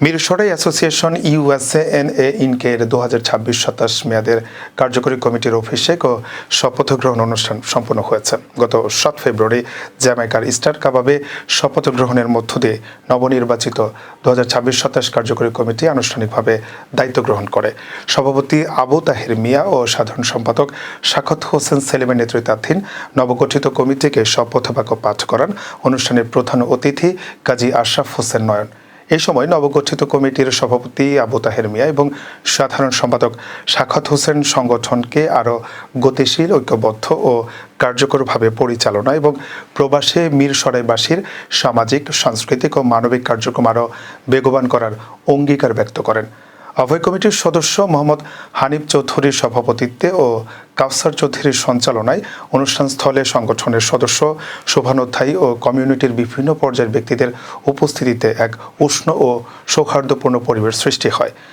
Mirsarai association ইউএসএএনএ ইনকের 2026-27 মেয়াদের কার্যকরী কমিটির অভিষেক ও শপথ গ্রহণ অনুষ্ঠান সম্পন্ন হয়েছে। গত 7 ফেব্রুয়ারি জ্যামাইকার ইস্টার কাবাবে শপথ গ্রহণের মধ্য দিয়ে নবনির্বাচিত 2026-27 কার্যকরী কমিটি আনুষ্ঠানিকভাবে দায়িত্ব গ্রহণ করে। সভাপতি আবু তাহের মিয়া ও সাধারণ সম্পাদক সাখাওয়াত হোসেন সেলিমের নেতৃত্বাধীন নবগঠিত কমিটিকে শপথ বাক্য পাঠ করান অনুষ্ঠানের প্রধান অতিথি কাজী আশরাফ হোসেন নয়ন। এই সময় নবগঠিত কমিটির সভাপতি আবু তাহের মিয়া এবং সাধারণ সম্পাদক সাখাওয়াত হোসেন সংগঠনকে আরও গতিশীল, ঐক্যবদ্ধ ও কার্যকরভাবে পরিচালনা এবং প্রবাসে মিরসরাইবাসীর সামাজিক, সাংস্কৃতিক ও মানবিক কার্যক্রম আরও বেগবান করার অঙ্গীকার ব্যক্ত করেন। আহ্বায়ক কমিটির সদস্য মোহাম্মদ হানিফ চৌধুরীর সভাপতিত্বে ও কাউসার চৌধুরীর সঞ্চালনায় অনুষ্ঠানস্থলে সংগঠনের সদস্য, শুভানুধ্যায়ী ও কমিউনিটির বিভিন্ন পর্যায়ের ব্যক্তিদের উপস্থিতিতে এক উষ্ণ ও সৌহার্দ্যপূর্ণ পরিবেশ সৃষ্টি হয়।